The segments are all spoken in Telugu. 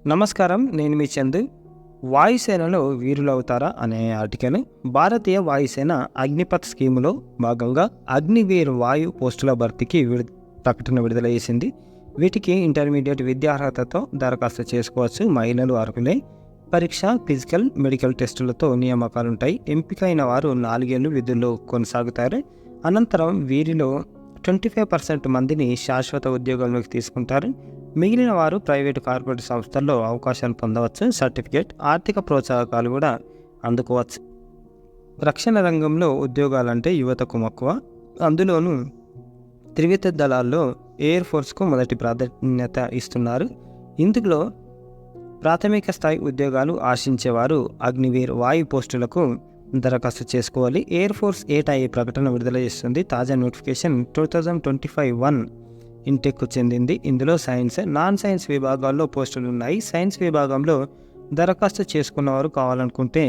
నమస్కారం, నేను మీ చందు. వాయుసేనలో వీరులవుతారా అనే ఆర్టికల్. భారతీయ వాయుసేన అగ్నిపథ్ స్కీములో భాగంగా అగ్నివీర్ వాయు పోస్టుల భర్తీకి ప్రకటన విడుదల చేసింది. వీటికి ఇంటర్మీడియట్ విద్యార్హతతో దరఖాస్తు చేసుకోవచ్చు. మహిళలు అర్హులే. పరీక్ష, ఫిజికల్, మెడికల్ టెస్టులతో నియామకాలుంటాయి. ఎంపికైన వారు 4 ఏళ్లు విధుల్లో కొనసాగుతారు. అనంతరం వీరిలో 25% మందిని శాశ్వత ఉద్యోగంలోకి తీసుకుంటారు. మిగిలిన వారు ప్రైవేటు, కార్పొరేట్ సంస్థల్లో అవకాశాలు పొందవచ్చు. సర్టిఫికేట్, ఆర్థిక ప్రోత్సాహకాలు కూడా అందుకోవచ్చు. రక్షణ రంగంలో ఉద్యోగాలంటే యువతకు మక్కువ. అందులోనూ త్రివిధ దళాల్లో ఎయిర్ ఫోర్స్కు మొదటి ప్రాధాన్యత ఇస్తున్నారు. ఇందులో ప్రాథమిక స్థాయి ఉద్యోగాలు ఆశించేవారు అగ్నివీర్ వాయు పోస్టులకు దరఖాస్తు చేసుకోవాలి. ఎయిర్ ఫోర్స్ ఏటా ఈ ప్రకటన విడుదల చేస్తుంది. తాజా నోటిఫికేషన్ 2025-1 ఇంటెక్కు చెందింది. ఇందులో సైన్స్, నాన్ సైన్స్ విభాగాల్లో పోస్టులు ఉన్నాయి. సైన్స్ విభాగంలో దరఖాస్తు చేసుకున్నవారు కావాలనుకుంటే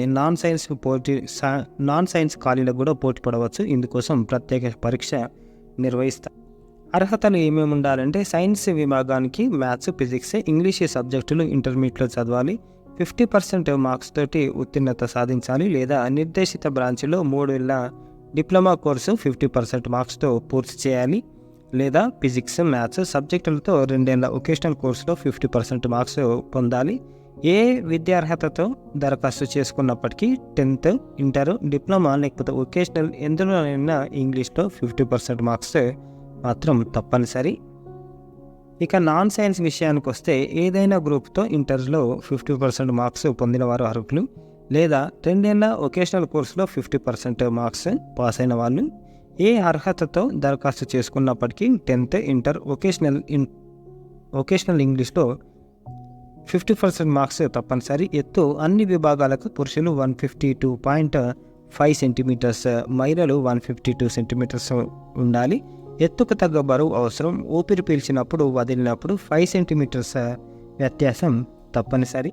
నాన్ సైన్స్ ఖాళీలకు కూడా పోటీ పడవచ్చు. ఇందుకోసం ప్రత్యేక పరీక్ష నిర్వహిస్తారు. అర్హతలు ఏమేమి ఉండాలంటే సైన్స్ విభాగానికి మ్యాథ్స్, ఫిజిక్స్, ఇంగ్లీష్ సబ్జెక్టులు ఇంటర్మీడియట్లో చదవాలి. 50% మార్క్స్ తోటి ఉత్తీర్ణత సాధించాలి. లేదా నిర్దేశిత బ్రాంచ్లో 3 ఏళ్ల డిప్లొమా కోర్సు 50% మార్క్స్తో పూర్తి చేయాలి. లేదా ఫిజిక్స్, మ్యాథ్స్ సబ్జెక్టులతో 2 ఏళ్ల వొకేషనల్ కోర్సులో 50% మార్క్స్ పొందాలి. ఏ విద్యార్హతతో దరఖాస్తు చేసుకున్నప్పటికీ 10th, ఇంటర్, డిప్లొమా లేకపోతే వొకేషనల్ ఎందులోనైనా ఇంగ్లీష్లో 50% మార్క్స్ మాత్రం తప్పనిసరి. ఇక నాన్ సైన్స్ విషయానికి వస్తే ఏదైనా గ్రూప్తో ఇంటర్లో 50% మార్క్స్ పొందిన వారు అర్హులు. లేదా 2 ఏళ్ల వొకేషనల్ కోర్సులో 50% మార్క్స్ పాస్ అయిన వాళ్ళు. ఏ అర్హతతో దరఖాస్తు చేసుకున్నప్పటికీ 10th, ఇంటర్, వొకేషనల్ ఇంగ్లీష్లో 50% మార్క్స్ తప్పనిసరి. ఎత్తు అన్ని విభాగాలకు పురుషులు 152.5 సెంటీమీటర్స్, మహిళలు 152 సెంటీమీటర్స్ ఉండాలి. ఎత్తుకు తగ్గ బరువు అవసరం. ఊపిరి పీల్చినప్పుడు, వదిలినప్పుడు 5 సెంటీమీటర్స్ వ్యత్యాసం తప్పనిసరి.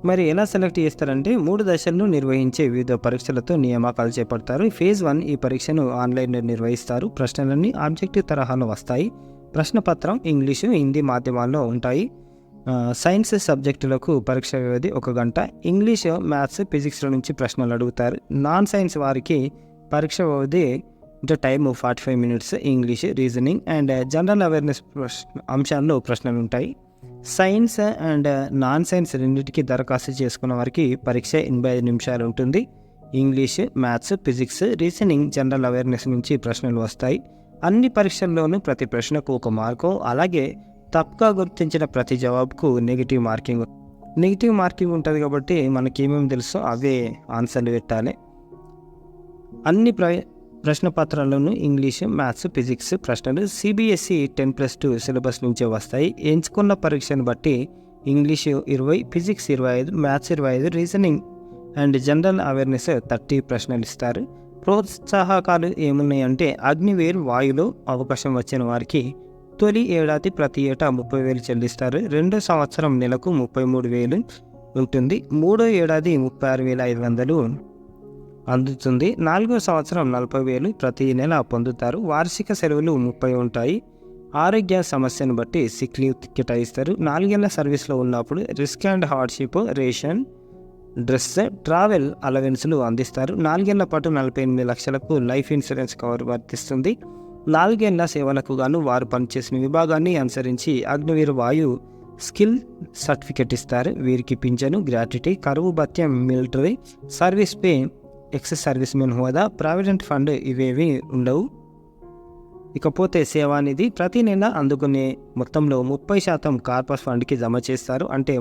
మరి ఎలా సెలెక్ట్ చేస్తారంటే 3 దశల్లో నిర్వహించే వివిధ పరీక్షలతో నియామకాలు చేపడతారు. ఫేజ్ 1 ఈ పరీక్షను ఆన్లైన్లో నిర్వహిస్తారు. ప్రశ్నలన్నీ ఆబ్జెక్టివ్ తరహాలో వస్తాయి. ప్రశ్నపత్రం ఇంగ్లీషు, హిందీ మాధ్యమాల్లో ఉంటాయి. సైన్స్ సబ్జెక్టులకు పరీక్ష వ్యవధి 1 గంట. ఇంగ్లీష్, మ్యాథ్స్, ఫిజిక్స్ల నుంచి ప్రశ్నలు అడుగుతారు. నాన్ సైన్స్ వారికి పరీక్ష వ్యవధి time 45 minutes. English, reasoning and general awareness అంశాల్లో ప్రశ్నలు ఉంటాయి. సైన్స్ అండ్ నాన్ సైన్స్ రెండింటికి దరఖాస్తు చేసుకున్న వారికి పరీక్ష 85 నిమిషాలు ఉంటుంది. English, maths, physics, reasoning, general awareness నుంచి ప్రశ్నలు వస్తాయి. అన్ని పరీక్షల్లోనూ ప్రతి ప్రశ్నకు 1 మార్కు, అలాగే తప్పుగా గుర్తించిన ప్రతి జవాబుకు నెగిటివ్ మార్కింగ్ ఉంటుంది. కాబట్టి మనకి ఏమేమి తెలుసో అవే ఆన్సర్లు పెట్టాలి. అన్ని ప్రశ్నపత్రాల్లోనూ ఇంగ్లీష్, మ్యాథ్స్, ఫిజిక్స్ ప్రశ్నలు CBSE 10+2 సిలబస్ నుంచే వస్తాయి. ఎంచుకున్న పరీక్షను బట్టి English 20, physics 25, maths 25, reasoning and general awareness 30 ప్రశ్నలు ఇస్తారు. ప్రోత్సాహకాలు ఏమున్నాయంటే అగ్నివీర్ వాయులో అవకాశం వచ్చిన వారికి తొలి ఏడాది ప్రతి ఏటా 30,000 చెల్లిస్తారు. 2వ సంవత్సరం నెలకు 33,000 ఉంటుంది. 3వ ఏడాది 36,500 అందుతుంది. 4వ సంవత్సరం 40,000 ప్రతి నెల పొందుతారు. వార్షిక సెలవులు 30 ఉంటాయి. ఆరోగ్య సమస్యను బట్టి సిక్ లీవ్ కేటాయిస్తారు. 4 ఏళ్ల సర్వీస్లో ఉన్నప్పుడు risk and hardship, ration, dress, travel అలవెన్స్లు అందిస్తారు. 4 ఏళ్ల పాటు 48 లక్షలకు లైఫ్ ఇన్సూరెన్స్ కవర్ వర్తిస్తుంది. 4 ఏళ్ల సేవలకు గాను వారు పనిచేసిన విభాగాన్ని అనుసరించి అగ్నివీర్ వాయు స్కిల్ సర్టిఫికెట్ ఇస్తారు. వీరికి పింఛను, గ్రాట్యుటీ, కరువు భత్యం, military service pay, ex service men హోదా, ప్రావిడెంట్ ఫండ్ ఇవేవి ఉండవు. ఇకపోతే సేవానిధి ప్రతి నెల అందుకునే మొత్తంలో 30% కార్పస్ ఫండ్కి జమ చేస్తారు. అంటే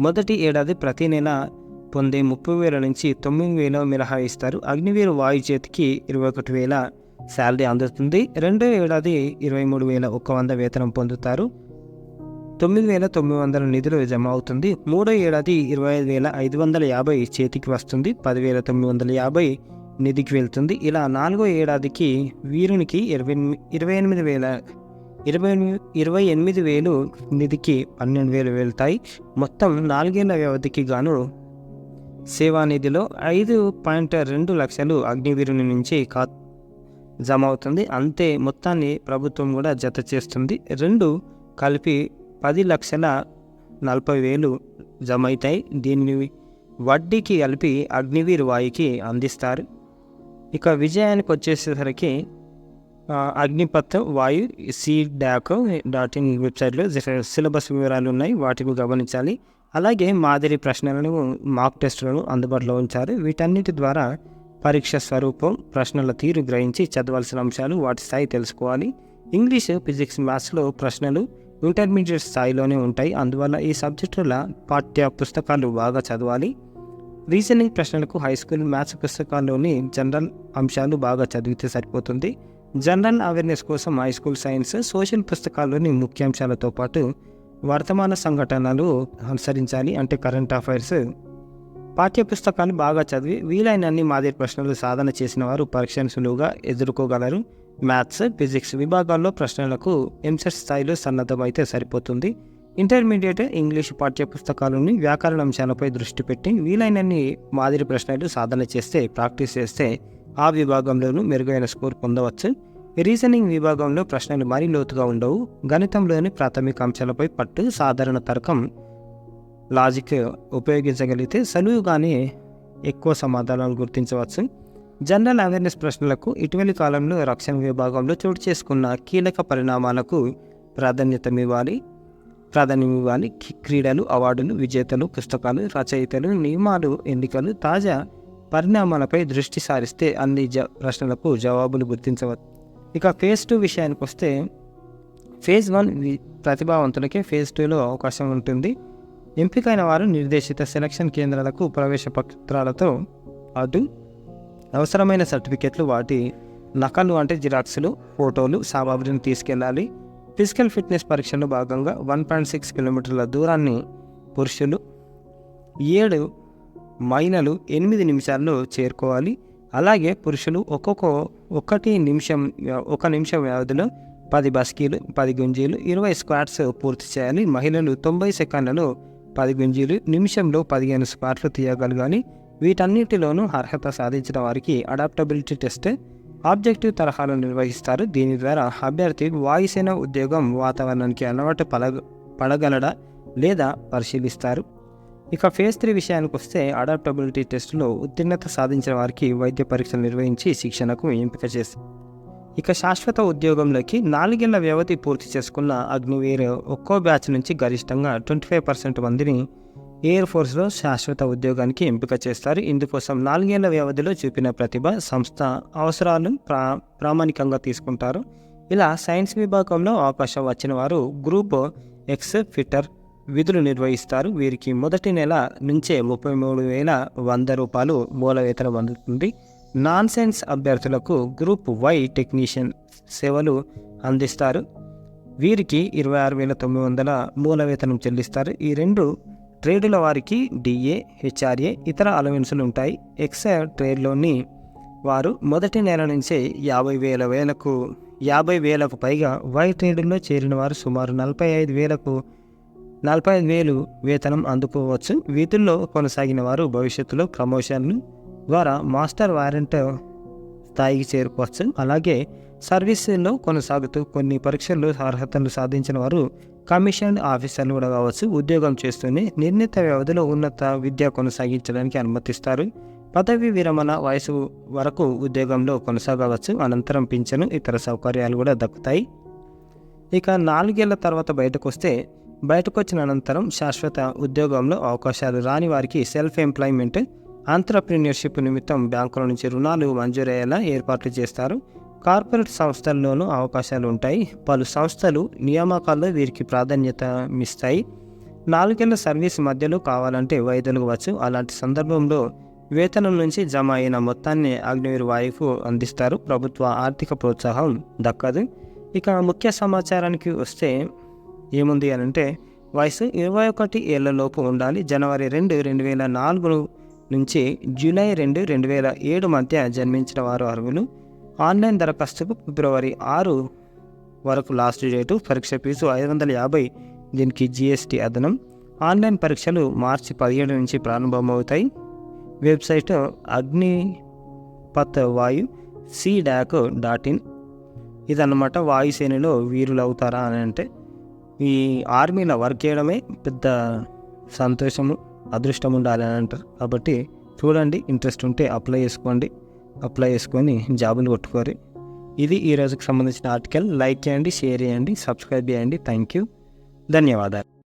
మొదటి ఏడాది ప్రతి నెల పొందే 30,000 నుంచి 9,000 మినహాయిస్తారు. అగ్నివీర్ వాయు చేతికి 21,000 శాలరీ అందుతుంది. 2వ ఏడాది 23,100 వేతనం పొందుతారు. 9,900 నిధులు జమ అవుతుంది. 3వ ఏడాది 25,550 చేతికి వస్తుంది. 10,950 నిధికి వెళ్తుంది. ఇలా 4వ ఏడాదికి వీరునికి 28,000 నిధికి 12,000 వెళ్తాయి. మొత్తం 4 ఏళ్ల వ్యవధికి గాను సేవానిధిలో 5.2 లక్షలు అగ్నివీరుని నుంచి జమ అవుతుంది. అంతే మొత్తాన్ని ప్రభుత్వం కూడా జత చేస్తుంది. 2 కలిపి 10 లక్షల 40,000 జమ అవుతాయి. దీన్ని వడ్డీకి కలిపి అగ్నివీర్ వాయుకి అందిస్తారు. ఇక విజయానికి వచ్చేసరికి అగ్నిపత్ వాయు CDAC.in వెబ్సైట్లో సిలబస్ వివరాలు ఉన్నాయి, వాటిని గమనించాలి. అలాగే మాదిరి ప్రశ్నలను, మాక్ టెస్టులను అందుబాటులో ఉంచారు. వీటన్నిటి ద్వారా పరీక్ష స్వరూపం, ప్రశ్నల తీరు గ్రహించి చదవాల్సిన అంశాలు, వాటి స్థాయి తెలుసుకోవాలి. ఇంగ్లీష్, ఫిజిక్స్, మ్యాథ్స్లో ప్రశ్నలు ఇంటర్మీడియట్ స్థాయిలోనే ఉంటాయి. అందువల్ల ఈ సబ్జెక్టుల పాఠ్య పుస్తకాలు బాగా చదవాలి. రీజనింగ్ ప్రశ్నలకు హై స్కూల్ మ్యాథ్స్ పుస్తకాల్లోని జనరల్ అంశాలు బాగా చదివితే సరిపోతుంది. జనరల్ అవేర్నెస్ కోసం హై స్కూల్ సైన్స్, సోషల్ పుస్తకాల్లోని ముఖ్యాంశాలతో పాటు వర్తమాన సంఘటనలు అనుసరించాలి, అంటే కరెంట్ అఫైర్స్. పాఠ్య పుస్తకాలు బాగా చదివి వీలైనన్ని మాదిరి ప్రశ్నలు సాధన చేసిన వారు పరీక్షను సులువుగా ఎదుర్కోగలరు. మ్యాథ్స్, ఫిజిక్స్ విభాగాల్లో ప్రశ్నలకు ఎంసెట్ స్థాయిలో సన్నద్ధమైతే సరిపోతుంది. ఇంటర్మీడియట్ ఇంగ్లీష్ పాఠ్య పుస్తకాలని వ్యాకరణ అంశాలపై దృష్టి పెట్టి వీలైనన్ని మాదిరి ప్రశ్నలు సాధన చేస్తే, ప్రాక్టీస్ చేస్తే ఆ విభాగంలోనూ మెరుగైన స్కోర్ పొందవచ్చు. రీజనింగ్ విభాగంలో ప్రశ్నలు మరీ లోతుగా ఉండవు. గణితంలోని ప్రాథమిక అంశాలపై పట్టు, సాధారణ తర్కం, లాజిక్ ఉపయోగించగలిగితే సులువుగానే ఎక్కువ సమాధానాలు గుర్తించవచ్చు. జనరల్ అవేర్నెస్ ప్రశ్నలకు ఇటీవలి కాలంలో రక్షణ విభాగంలో చోటు చేసుకున్న కీలక పరిణామాలకు ప్రాధాన్యమివ్వాలి. క్రీడలు, అవార్డులు, విజేతలు, పుస్తకాలు, రచయితలు, నియమాలు, ఎన్నికలు, తాజా పరిణామాలపై దృష్టి సారిస్తే అన్ని ప్రశ్నలకు జవాబులు గుర్తించవచ్చు. ఇక ఫేజ్ 2 విషయానికి వస్తే, ఫేజ్ 1 ప్రతిభావంతులకే, ఫేజ్ 2లో అవకాశం ఉంటుంది. ఎంపికైన వారు నిర్దేశిత సెలక్షన్ కేంద్రాలకు ప్రవేశ పత్రాలతో పాటు అవసరమైన సర్టిఫికెట్లు, వాటి నకలు అంటే జిరాక్స్లు, ఫోటోలు, సామగ్రిని తీసుకెళ్ళాలి. ఫిజికల్ ఫిట్నెస్ పరీక్షలో భాగంగా 1.6 కిలోమీటర్ల దూరాన్ని పురుషులు, 7 మైళ్ళు 8 నిమిషాల్లో చేరుకోవాలి. అలాగే పురుషులు 1 నిమిషం వ్యవధిలో 10 బస్కీలు, 10 గుంజీలు, 20 స్క్వాట్స్ పూర్తి చేయాలి. మహిళలు 90 సెకండ్లలో 10 గుంజీలు, నిమిషంలో 15 స్క్వాట్లు తీయగలగాలి. వీటన్నిటిలోనూ అర్హత సాధించిన వారికి అడాప్టబిలిటీ టెస్ట్, ఆబ్జెక్టివ్ తరహాలు నిర్వహిస్తారు. దీని ద్వారా అభ్యర్థి వాయుసేన ఉద్యోగం వాతావరణానికి అలవాటు పడగలడా లేదా పరిశీలిస్తారు. ఇక ఫేజ్ 3 విషయానికి వస్తే, అడాప్టబిలిటీ టెస్టులో ఉత్తీర్ణత సాధించిన వారికి వైద్య పరీక్షలు నిర్వహించి శిక్షణకు ఎంపిక చేస్తారు. ఇక శాశ్వత ఉద్యోగంలోకి 4 ఏళ్ల వ్యవధి పూర్తి చేసుకున్న అగ్నివీర్ ఒక్కో బ్యాచ్ నుంచి గరిష్టంగా 25% మందిని ఎయిర్ ఫోర్స్లో శాశ్వత ఉద్యోగానికి ఎంపిక చేస్తారు. ఇందుకోసం 4 ఏళ్ల వ్యవధిలో చూపిన ప్రతిభ, సంస్థ అవసరాలు ప్రామాణికంగా తీసుకుంటారు. ఇలా సైన్స్ విభాగంలో అవకాశం వచ్చిన వారు గ్రూప్ ఎక్స్ ఫిట్టర్ విధులు నిర్వహిస్తారు. వీరికి మొదటి నెల నుంచే 33,100 రూపాయలు మూల వేతనం అందుతుంది. నాన్ సైన్స్ అభ్యర్థులకు గ్రూప్ వై టెక్నీషియన్ సేవలు అందిస్తారు. వీరికి 26,900 మూల వేతనం చెల్లిస్తారు. ఈ 2 ట్రేడుల వారికి డిఏ, హెచ్ఆర్ఏ, ఇతర అలవెన్సులు ఉంటాయి. ఎక్స్ ట్రేడ్లోని వారు మొదటి నెల నుంచే 50,000కు పైగా, వై ట్రేడుల్లో చేరిన వారు సుమారు 45,000 వేతనం అందుకోవచ్చు. వీటిల్లో కొనసాగిన వారు భవిష్యత్తులో ప్రమోషన్లు ద్వారా మాస్టర్ వారెంట్ స్థాయికి చేరుకోవచ్చు. అలాగే సర్వీసుల్లో కొనసాగుతూ కొన్ని పరీక్షల్లో అర్హతలు సాధించిన వారు కమిషన్ ఆఫీసర్లు కూడా కావచ్చు. ఉద్యోగం చేస్తూనే నిర్ణీత వ్యవధిలో ఉన్నత విద్య కొనసాగించడానికి అనుమతిస్తారు. పదవి విరమణ వయసు వరకు ఉద్యోగంలో కొనసాగవచ్చు. అనంతరం పింఛను, ఇతర సౌకర్యాలు కూడా దక్కుతాయి. ఇక 4 ఏళ్ల తర్వాత బయటకు వచ్చిన అనంతరం శాశ్వత ఉద్యోగంలో అవకాశాలు రాని వారికి సెల్ఫ్ ఎంప్లాయ్మెంట్, ఆంట్రప్రీనియర్షిప్ నిమిత్తం బ్యాంకుల నుంచి రుణాలు మంజూరయ్యేలా ఏర్పాట్లు చేస్తారు. కార్పొరేట్ సంస్థల్లోనూ అవకాశాలు ఉంటాయి. పలు సంస్థలు నియామకాల్లో వీరికి ప్రాధాన్యతమిస్తాయి. 4 ఏళ్ల సర్వీస్ మధ్యలో కావాలంటే వైదొలగవచ్చు. అలాంటి సందర్భంలో వేతనం నుంచి జమ అయిన మొత్తాన్ని అగ్నివీర్ వాయువుకు అందిస్తారు. ప్రభుత్వ ఆర్థిక ప్రోత్సాహం దక్కదు. ఇక ముఖ్య సమాచారానికి వస్తే ఏముంది అని అంటే, వయసు 21 ఏళ్లలోపు ఉండాలి. జనవరి 2, 2004 నుంచి జూలై 2, 2007 మధ్య జన్మించిన వారు అర్హులు. ఆన్లైన్ దరఖాస్తుకు ఫిబ్రవరి 6 వరకు లాస్ట్ డేటు. పరీక్ష ఫీజు 550, దీనికి జిఎస్టీ అదనం. ఆన్లైన్ పరీక్షలు మార్చి 17 నుంచి ప్రారంభమవుతాయి. వెబ్సైట్ అగ్నిపత్ వాయు CDAC.in. ఇదన్నమాట. వాయుసేనలో వీరులు అవుతారా అని అంటే ఈ ఆర్మీలో వర్క్ చేయడమే పెద్ద సంతోషము, అదృష్టం ఉండాలి అని అంటారు. కాబట్టి చూడండి, ఇంట్రెస్ట్ ఉంటే అప్లై చేసుకొని జాబులు కొట్టుకోరు. ఇది ఈ రోజుకి సంబంధించిన ఆర్టికల్. లైక్ చేయండి, షేర్ చేయండి, సబ్స్క్రైబ్ చేయండి. థ్యాంక్ యూ, ధన్యవాదాలు.